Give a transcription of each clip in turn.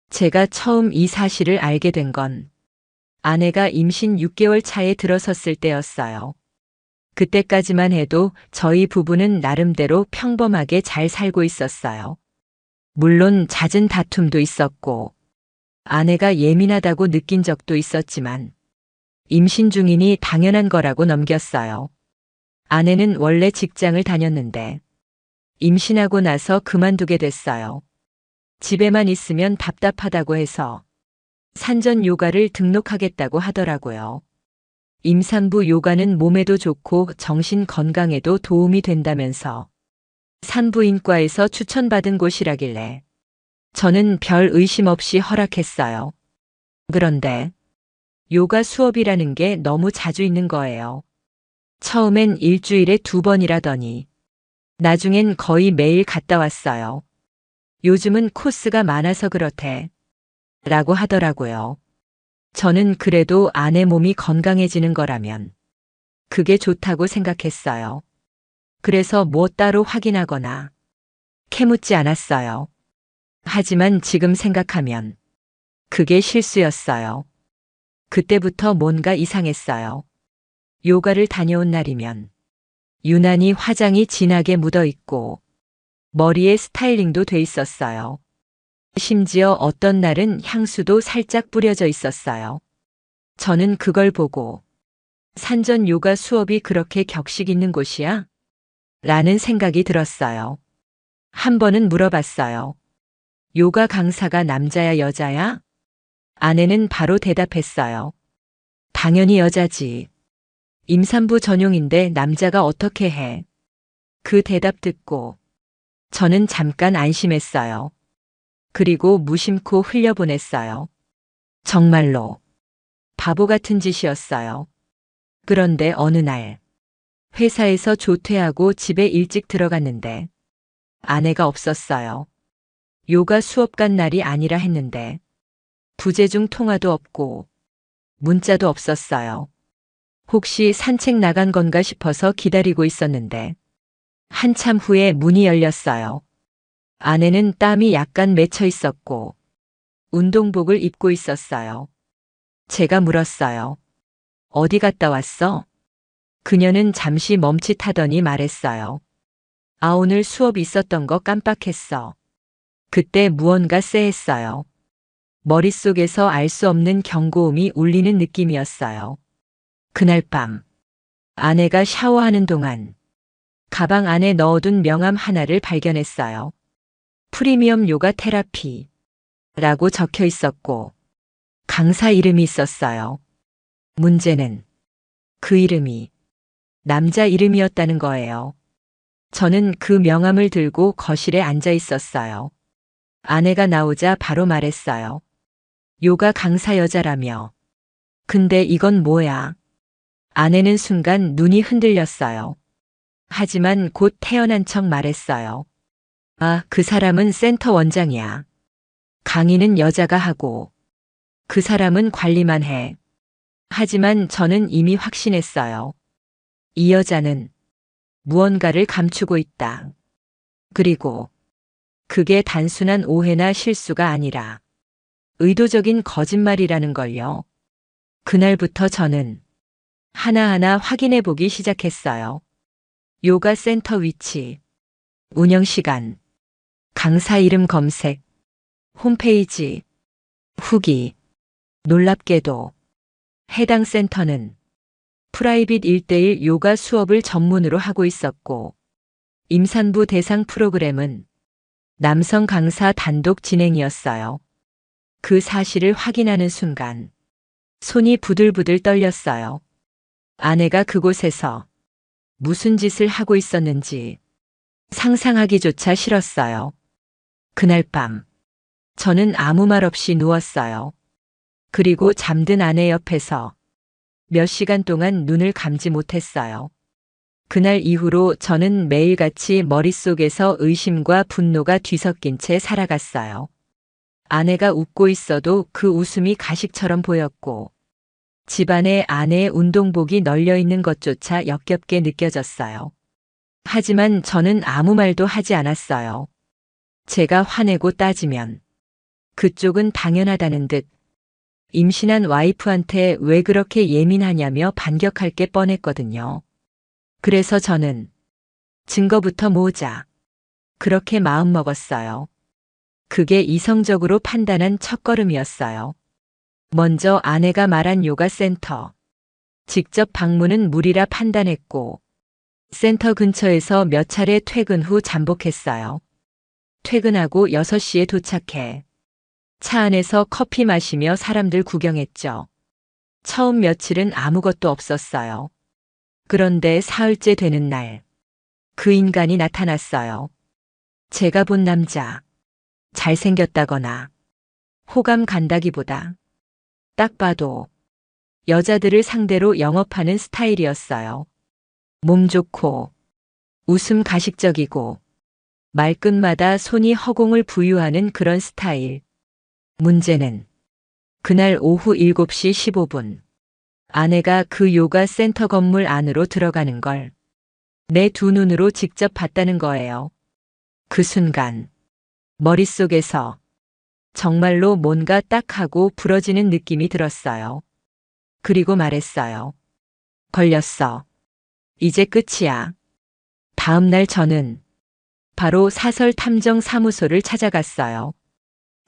제가 처음 이 사실을 알게 된 건 아내가 임신 6개월 차에 들어섰을 때였어요. 그때까지만 해도 저희 부부는 나름대로 평범하게 잘 살고 있었어요. 물론 잦은 다툼도 있었고 아내가 예민하다고 느낀 적도 있었지만 임신 중이니 당연한 거라고 넘겼어요. 아내는 원래 직장을 다녔는데 임신하고 나서 그만두게 됐어요. 집에만 있으면 답답하다고 해서 산전 요가를 등록하겠다고 하더라고요. 임산부 요가는 몸에도 좋고 정신 건강에도 도움이 된다면서 산부인과에서 추천받은 곳이라길래 저는 별 의심 없이 허락했어요. 그런데 요가 수업이라는 게 너무 자주 있는 거예요. 처음엔 일주일에 2번이라더니 나중엔 거의 매일 갔다 왔어요. 요즘은 코스가 많아서 그렇대 라고 하더라고요. 저는 그래도 아내 몸이 건강해지는 거라면 그게 좋다고 생각했어요. 그래서 뭐 따로 확인하거나 캐묻지 않았어요. 하지만 지금 생각하면 그게 실수였어요. 그때부터 뭔가 이상했어요. 요가를 다녀온 날이면 유난히 화장이 진하게 묻어 있고 머리에 스타일링도 돼 있었어요. 심지어 어떤 날은 향수도 살짝 뿌려져 있었어요. 저는 그걸 보고 산전 요가 수업이 그렇게 격식 있는 곳이야? 라는 생각이 들었어요. 한 번은 물어봤어요. 요가 강사가 남자야 여자야? 아내는 바로 대답했어요. 당연히 여자지. 임산부 전용인데 남자가 어떻게 해? 그 대답 듣고 저는 잠깐 안심했어요. 그리고 무심코 흘려보냈어요. 정말로 바보 같은 짓이었어요. 그런데 어느 날 회사에서 조퇴하고 집에 일찍 들어갔는데 아내가 없었어요. 요가 수업 간 날이 아니라 했는데 부재중 통화도 없고 문자도 없었어요. 혹시 산책 나간 건가 싶어서 기다리고 있었는데 한참 후에 문이 열렸어요. 아내는 땀이 약간 맺혀 있었고 운동복을 입고 있었어요. 제가 물었어요. 어디 갔다 왔어? 그녀는 잠시 멈칫하더니 말했어요. 아, 오늘 수업 있었던 거 깜빡했어. 그때 무언가 쎄했어요. 머릿속에서 알 수 없는 경고음이 울리는 느낌이었어요. 그날 밤 아내가 샤워하는 동안 가방 안에 넣어둔 명함 하나를 발견했어요. 프리미엄 요가 테라피 라고 적혀 있었고 강사 이름이 있었어요. 문제는 그 이름이 남자 이름이었다는 거예요. 저는 그 명함을 들고 거실에 앉아 있었어요. 아내가 나오자 바로 말했어요. 요가 강사 여자라며. 근데 이건 뭐야? 아내는 순간 눈이 흔들렸어요. 하지만 곧 태어난 척 말했어요. 아, 그 사람은 센터 원장이야. 강의는 여자가 하고 그 사람은 관리만 해. 하지만 저는 이미 확신했어요. 이 여자는 무언가를 감추고 있다. 그리고 그게 단순한 오해나 실수가 아니라 의도적인 거짓말이라는 걸요. 그날부터 저는 하나하나 확인해 보기 시작했어요. 요가 센터 위치, 운영 시간, 강사 이름 검색, 홈페이지, 후기. 놀랍게도 해당 센터는 프라이빗 1:1 요가 수업을 전문으로 하고 있었고 임산부 대상 프로그램은 남성 강사 단독 진행이었어요. 그 사실을 확인하는 순간 손이 부들부들 떨렸어요. 아내가 그곳에서 무슨 짓을 하고 있었는지 상상하기조차 싫었어요. 그날 밤 저는 아무 말 없이 누웠어요. 그리고 잠든 아내 옆에서 몇 시간 동안 눈을 감지 못했어요. 그날 이후로 저는 매일같이 머릿속에서 의심과 분노가 뒤섞인 채 살아갔어요. 아내가 웃고 있어도 그 웃음이 가식처럼 보였고 집안에 아내의 운동복이 널려 있는 것조차 역겹게 느껴졌어요. 하지만 저는 아무 말도 하지 않았어요. 제가 화내고 따지면 그쪽은 당연하다는 듯 임신한 와이프한테 왜 그렇게 예민하냐며 반격할 게 뻔했거든요. 그래서 저는 증거부터 모으자. 그렇게 마음먹었어요. 그게 이성적으로 판단한 첫걸음이었어요. 먼저 아내가 말한 요가 센터. 직접 방문은 무리라 판단했고, 센터 근처에서 몇 차례 퇴근 후 잠복했어요. 퇴근하고 6시에 도착해 차 안에서 커피 마시며 사람들 구경했죠. 처음 며칠은 아무것도 없었어요. 그런데 사흘째 되는 날, 그 인간이 나타났어요. 제가 본 남자, 잘생겼다거나 호감 간다기보다 딱 봐도 여자들을 상대로 영업하는 스타일이었어요. 몸 좋고 웃음 가식적이고 말끝마다 손이 허공을 부유하는 그런 스타일. 문제는 그날 오후 7시 15분 아내가 그 요가 센터 건물 안으로 들어가는 걸 내 두 눈으로 직접 봤다는 거예요. 그 순간 머릿속에서 정말로 뭔가 딱하고 부러지는 느낌이 들었어요. 그리고 말했어요. 걸렸어. 이제 끝이야. 다음 날 저는 바로 사설 탐정 사무소를 찾아갔어요.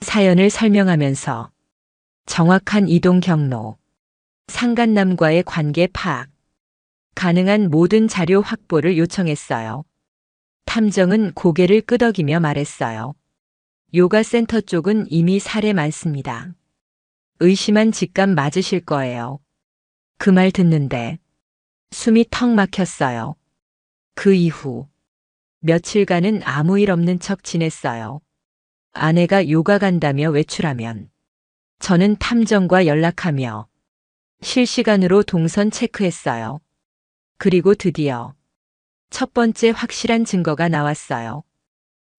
사연을 설명하면서 정확한 이동 경로, 상간남과의 관계 파악, 가능한 모든 자료 확보를 요청했어요. 탐정은 고개를 끄덕이며 말했어요. 요가 센터 쪽은 이미 사례 많습니다. 의심한 직감 맞으실 거예요. 그 말 듣는데 숨이 턱 막혔어요. 그 이후 며칠간은 아무 일 없는 척 지냈어요. 아내가 요가 간다며 외출하면 저는 탐정과 연락하며 실시간으로 동선 체크했어요. 그리고 드디어 첫 번째 확실한 증거가 나왔어요.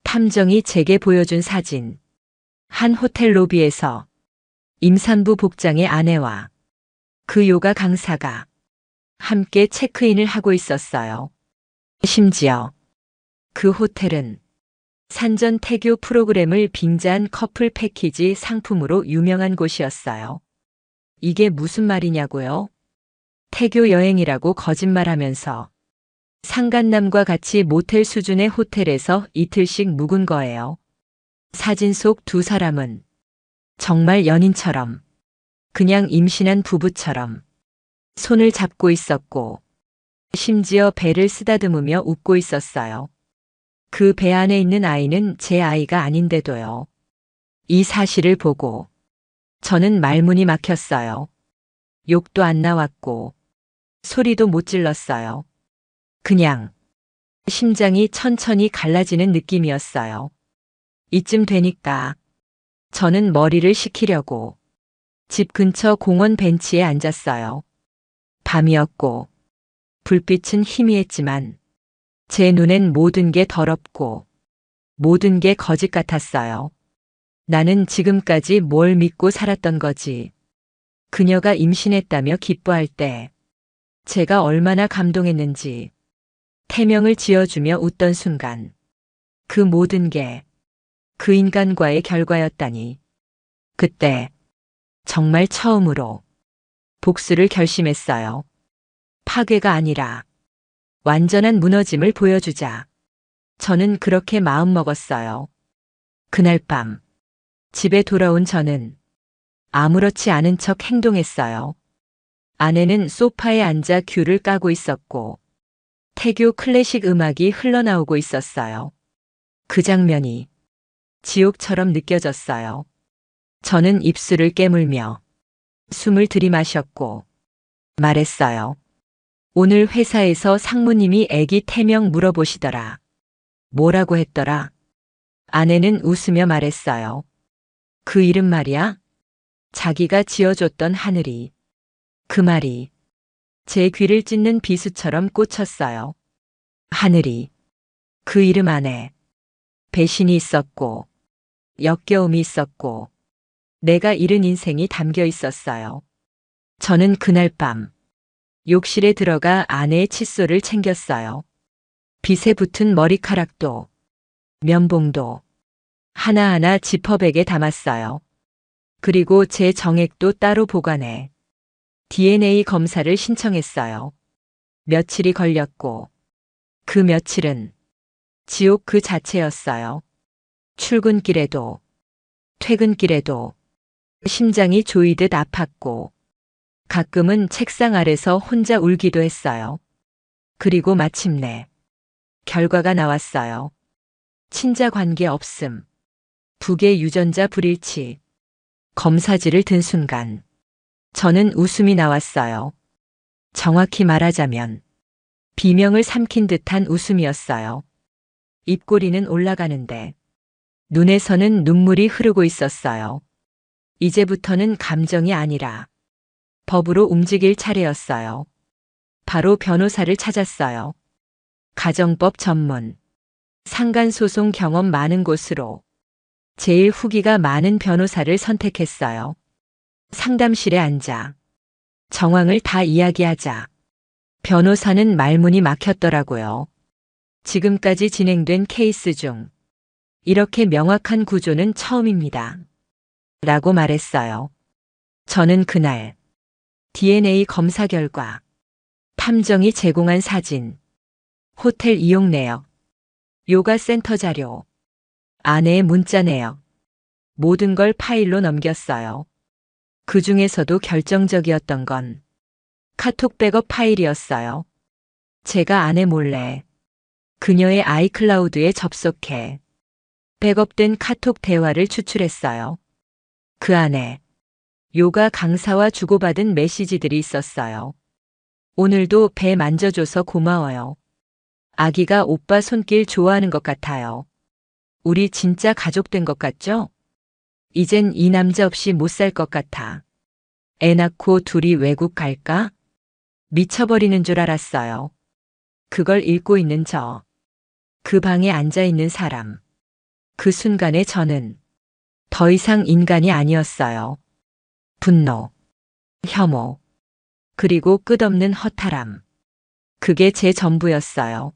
탐정이 제게 보여준 사진. 한 호텔 로비에서 임산부 복장의 아내와 그 요가 강사가 함께 체크인을 하고 있었어요. 심지어 그 호텔은 산전 태교 프로그램을 빙자한 커플 패키지 상품으로 유명한 곳이었어요. 이게 무슨 말이냐고요? 태교 여행이라고 거짓말하면서 상간남과 같이 모텔 수준의 호텔에서 이틀씩 묵은 거예요. 사진 속 두 사람은 정말 연인처럼, 그냥 임신한 부부처럼 손을 잡고 있었고, 심지어 배를 쓰다듬으며 웃고 있었어요. 그 배 안에 있는 아이는 제 아이가 아닌데도요. 이 사실을 보고 저는 말문이 막혔어요. 욕도 안 나왔고 소리도 못 질렀어요. 그냥 심장이 천천히 갈라지는 느낌이었어요. 이쯤 되니까 저는 머리를 식히려고 집 근처 공원 벤치에 앉았어요. 밤이었고 불빛은 희미했지만 제 눈엔 모든 게 더럽고 모든 게 거짓 같았어요. 나는 지금까지 뭘 믿고 살았던 거지. 그녀가 임신했다며 기뻐할 때 제가 얼마나 감동했는지, 태명을 지어주며 웃던 순간 그 모든 게 그 인간과의 결과였다니. 그때 정말 처음으로 복수를 결심했어요. 파괴가 아니라 완전한 무너짐을 보여주자. 저는 그렇게 마음먹었어요. 그날 밤 집에 돌아온 저는 아무렇지 않은 척 행동했어요. 아내는 소파에 앉아 귤을 까고 있었고 태교 클래식 음악이 흘러나오고 있었어요. 그 장면이 지옥처럼 느껴졌어요. 저는 입술을 깨물며 숨을 들이마셨고 말했어요. 오늘 회사에서 상무님이 애기 태명 물어보시더라. 뭐라고 했더라? 아내는 웃으며 말했어요. 그 이름 말이야? 자기가 지어줬던 하늘이. 그 말이 제 귀를 찢는 비수처럼 꽂혔어요. 하늘이. 그 이름 안에 배신이 있었고 역겨움이 있었고 내가 잃은 인생이 담겨 있었어요. 저는 그날 밤 욕실에 들어가 아내의 칫솔을 챙겼어요. 빗에 붙은 머리카락도 면봉도 하나하나 지퍼백에 담았어요. 그리고 제 정액도 따로 보관해 DNA 검사를 신청했어요. 며칠이 걸렸고 그 며칠은 지옥 그 자체였어요. 출근길에도 퇴근길에도 심장이 조이듯 아팠고 가끔은 책상 아래서 혼자 울기도 했어요. 그리고 마침내 결과가 나왔어요. 친자 관계 없음. 북의 유전자 불일치. 검사지를 든 순간 저는 웃음이 나왔어요. 정확히 말하자면 비명을 삼킨 듯한 웃음이었어요. 입꼬리는 올라가는데 눈에서는 눈물이 흐르고 있었어요. 이제부터는 감정이 아니라 법으로 움직일 차례였어요. 바로 변호사를 찾았어요. 가정법 전문, 상간소송 경험 많은 곳으로 제일 후기가 많은 변호사를 선택했어요. 상담실에 앉아 정황을 다 이야기하자. 변호사는 말문이 막혔더라고요. 지금까지 진행된 케이스 중 이렇게 명확한 구조는 처음입니다. 라고 말했어요. 저는 그날 DNA 검사 결과, 탐정이 제공한 사진, 호텔 이용 내역, 요가 센터 자료, 아내의 문자 내역, 모든 걸 파일로 넘겼어요. 그 중에서도 결정적이었던 건 카톡 백업 파일이었어요. 제가 아내 몰래 그녀의 아이클라우드에 접속해 백업된 카톡 대화를 추출했어요. 그 안에 요가 강사와 주고받은 메시지들이 있었어요. 오늘도 배 만져줘서 고마워요. 아기가 오빠 손길 좋아하는 것 같아요. 우리 진짜 가족 된 것 같죠? 이젠 이 남자 없이 못 살 것 같아. 애 낳고 둘이 외국 갈까? 미쳐버리는 줄 알았어요. 그걸 읽고 있는 저. 그 방에 앉아 있는 사람. 그 순간에 저는 더 이상 인간이 아니었어요. 분노, 혐오, 그리고 끝없는 허탈함. 그게 제 전부였어요.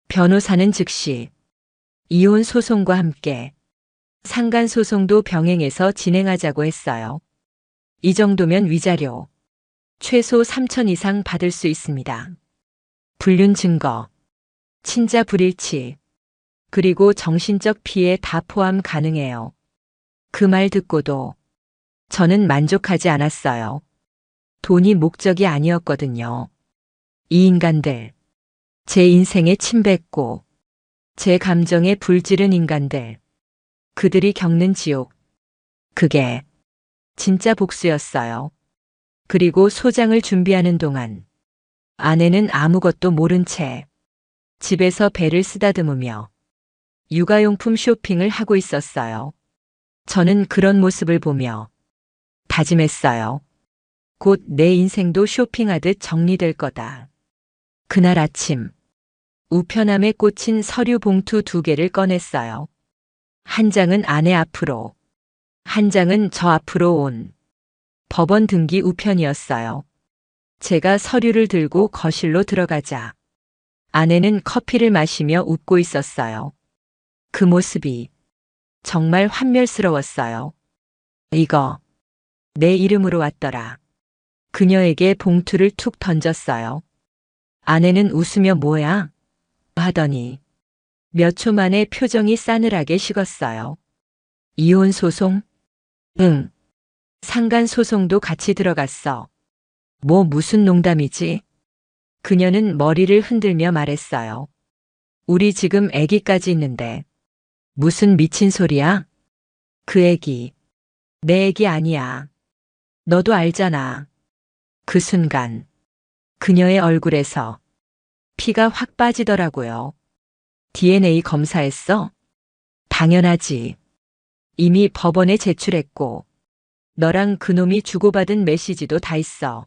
변호사는 즉시 이혼 소송과 함께 상간 소송도 병행해서 진행하자고 했어요. 이 정도면 위자료 최소 3천 이상 받을 수 있습니다. 불륜 증거, 친자 불일치, 그리고 정신적 피해 다 포함 가능해요. 그 말 듣고도 저는 만족하지 않았어요. 돈이 목적이 아니었거든요. 이 인간들, 제 인생에 침 뱉고 제 감정에 불 지른 인간들, 그들이 겪는 지옥, 그게 진짜 복수였어요. 그리고 소장을 준비하는 동안 아내는 아무것도 모른 채 집에서 배를 쓰다듬으며 육아용품 쇼핑을 하고 있었어요. 저는 그런 모습을 보며 다짐했어요. 곧 내 인생도 쇼핑하듯 정리될 거다. 그날 아침 우편함에 꽂힌 서류 봉투 2개를 꺼냈어요. 한 장은 아내 앞으로, 한 장은 저 앞으로 온 법원 등기 우편이었어요. 제가 서류를 들고 거실로 들어가자 아내는 커피를 마시며 웃고 있었어요. 그 모습이 정말 환멸스러웠어요. 이거 내 이름으로 왔더라. 그녀에게 봉투를 툭 던졌어요. 아내는 웃으며 뭐야? 하더니 몇 초 만에 표정이 싸늘하게 식었어요. 이혼 소송? 응. 상간 소송도 같이 들어갔어. 뭐 무슨 농담이지? 그녀는 머리를 흔들며 말했어요. 우리 지금 애기까지 있는데 무슨 미친 소리야? 그 애기 내 애기 아니야. 너도 알잖아. 그 순간 그녀의 얼굴에서 피가 확 빠지더라고요. DNA 검사했어? 당연하지. 이미 법원에 제출했고 너랑 그놈이 주고받은 메시지도 다 있어.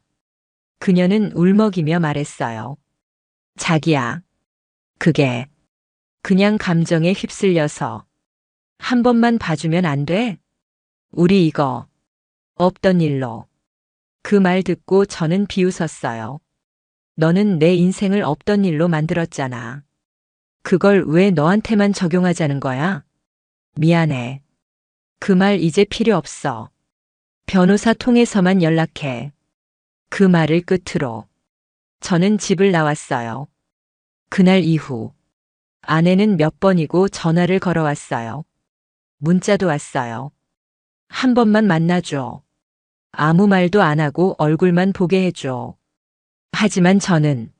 그녀는 울먹이며 말했어요. 자기야. 그게 그냥 감정에 휩쓸려서 한 번만 봐주면 안 돼? 우리 이거 없던 일로. 그 말 듣고 저는 비웃었어요. 너는 내 인생을 없던 일로 만들었잖아. 그걸 왜 너한테만 적용하자는 거야? 미안해. 그 말 이제 필요 없어. 변호사 통해서만 연락해. 그 말을 끝으로 저는 집을 나왔어요. 그날 이후 아내는 몇 번이고 전화를 걸어왔어요. 문자도 왔어요. 한 번만 만나줘. 아무 말도 안 하고 얼굴만 보게 해줘. 하지만 저는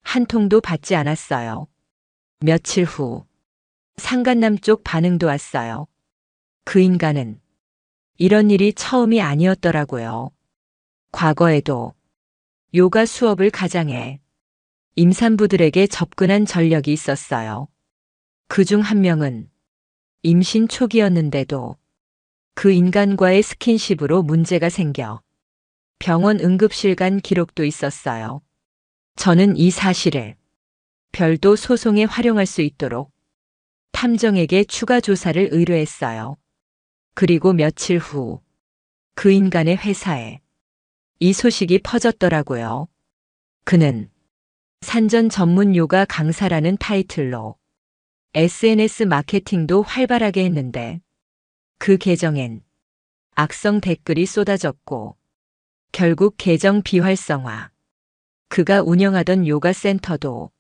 한 통도 받지 않았어요. 며칠 후 상간남 쪽 반응도 왔어요. 그 인간은 이런 일이 처음이 아니었더라고요. 과거에도 요가 수업을 가장해 임산부들에게 접근한 전력이 있었어요. 그중 한 명은 임신 초기였는데도 그 인간과의 스킨십으로 문제가 생겨 병원 응급실 간 기록도 있었어요. 저는 이 사실을 별도 소송에 활용할 수 있도록 탐정에게 추가 조사를 의뢰했어요. 그리고 며칠 후 그 인간의 회사에 이 소식이 퍼졌더라고요. 그는 산전 전문 요가 강사라는 타이틀로 SNS 마케팅도 활발하게 했는데 그 계정엔 악성 댓글이 쏟아졌고 결국 계정 비활성화. 그가 운영하던 요가 센터도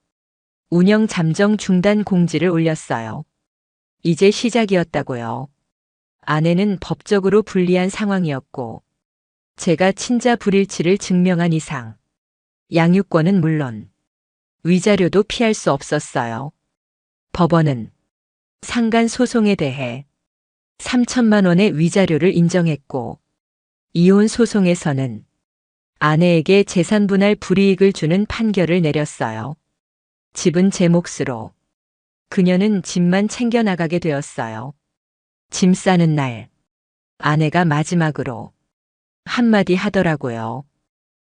운영 잠정 중단 공지를 올렸어요. 이제 시작이었다고요. 아내는 법적으로 불리한 상황이었고 제가 친자 불일치를 증명한 이상 양육권은 물론 위자료도 피할 수 없었어요. 법원은 상간 소송에 대해 3천만 원의 위자료를 인정했고 이혼 소송에서는 아내에게 재산 분할 불이익을 주는 판결을 내렸어요. 집은 제 몫으로 그녀는 집만 챙겨나가게 되었어요. 짐 싸는 날 아내가 마지막으로 한마디 하더라고요.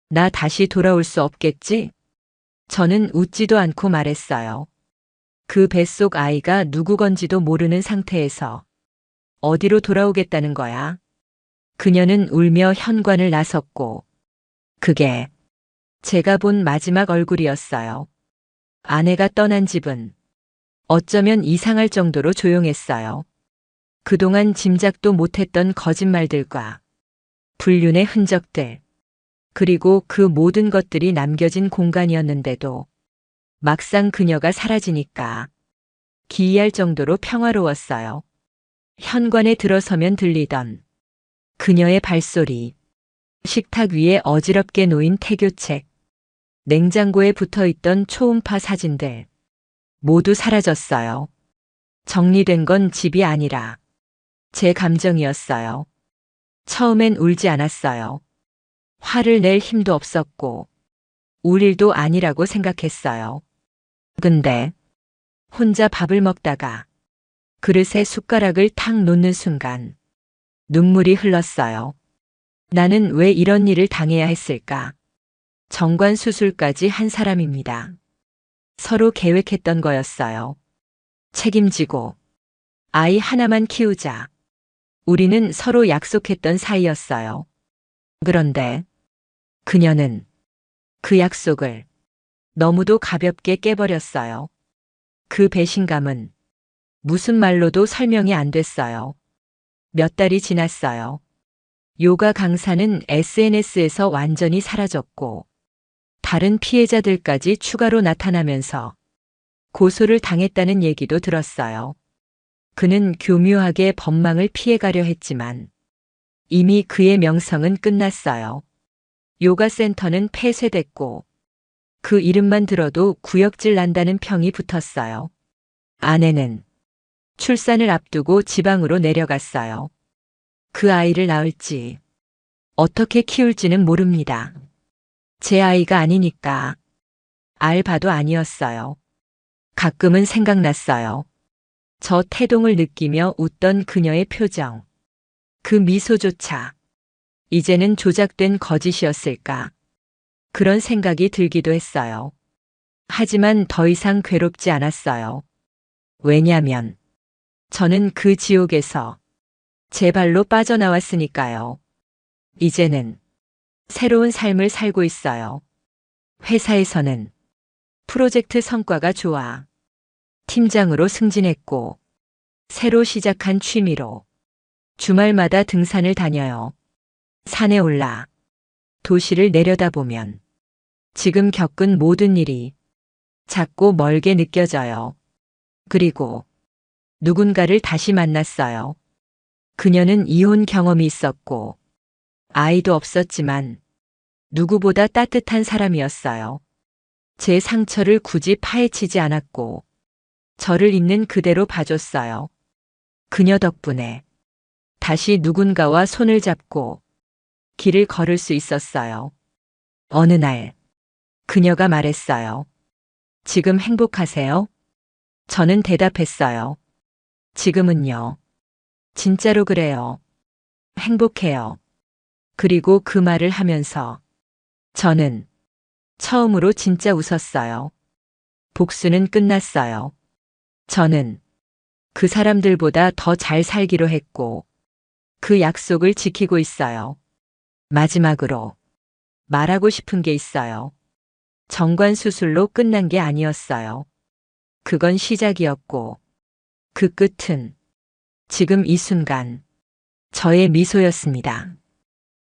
나 다시 돌아올 수 없겠지? 저는 웃지도 않고 말했어요. 그 뱃속 아이가 누구 건지도 모르는 상태에서 어디로 돌아오겠다는 거야? 그녀는 울며 현관을 나섰고 그게 제가 본 마지막 얼굴이었어요. 아내가 떠난 집은 어쩌면 이상할 정도로 조용했어요. 그동안 짐작도 못했던 거짓말들과 불륜의 흔적들, 그리고 그 모든 것들이 남겨진 공간이었는데도 막상 그녀가 사라지니까 기이할 정도로 평화로웠어요. 현관에 들어서면 들리던 그녀의 발소리, 식탁 위에 어지럽게 놓인 태교책, 냉장고에 붙어있던 초음파 사진들, 모두 사라졌어요. 정리된 건 집이 아니라 제 감정이었어요. 처음엔 울지 않았어요. 화를 낼 힘도 없었고 울 일도 아니라고 생각했어요. 근데 혼자 밥을 먹다가 그릇에 숟가락을 탁 놓는 순간 눈물이 흘렀어요. 나는 왜 이런 일을 당해야 했을까? 정관 수술까지 한 사람입니다. 서로 계획했던 거였어요. 책임지고 아이 하나만 키우자. 우리는 서로 약속했던 사이였어요. 그런데 그녀는 그 약속을 너무도 가볍게 깨버렸어요. 그 배신감은 무슨 말로도 설명이 안 됐어요. 몇 달이 지났어요. 요가 강사는 SNS에서 완전히 사라졌고 다른 피해자들까지 추가로 나타나면서 고소를 당했다는 얘기도 들었어요. 그는 교묘하게 법망을 피해가려 했지만 이미 그의 명성은 끝났어요. 요가 센터는 폐쇄됐고 그 이름만 들어도 구역질 난다는 평이 붙었어요. 아내는 출산을 앞두고 지방으로 내려갔어요. 그 아이를 낳을지 어떻게 키울지는 모릅니다. 제 아이가 아니니까 알바도 아니었어요. 가끔은 생각났어요. 저 태동을 느끼며 웃던 그녀의 표정. 그 미소조차 이제는 조작된 거짓이었을까? 그런 생각이 들기도 했어요. 하지만 더 이상 괴롭지 않았어요. 왜냐면 저는 그 지옥에서 제 발로 빠져나왔으니까요. 이제는 새로운 삶을 살고 있어요. 회사에서는 프로젝트 성과가 좋아 팀장으로 승진했고 새로 시작한 취미로 주말마다 등산을 다녀요. 산에 올라 도시를 내려다보면 지금 겪은 모든 일이 작고 멀게 느껴져요. 그리고 누군가를 다시 만났어요. 그녀는 이혼 경험이 있었고 아이도 없었지만 누구보다 따뜻한 사람이었어요. 제 상처를 굳이 파헤치지 않았고 저를 있는 그대로 봐줬어요. 그녀 덕분에 다시 누군가와 손을 잡고 길을 걸을 수 있었어요. 어느 날 그녀가 말했어요. 지금 행복하세요? 저는 대답했어요. 지금은요. 진짜로 그래요. 행복해요. 그리고 그 말을 하면서 저는 처음으로 진짜 웃었어요. 복수는 끝났어요. 저는 그 사람들보다 더 잘 살기로 했고 그 약속을 지키고 있어요. 마지막으로 말하고 싶은 게 있어요. 정관 수술로 끝난 게 아니었어요. 그건 시작이었고 그 끝은 지금 이 순간 저의 미소였습니다.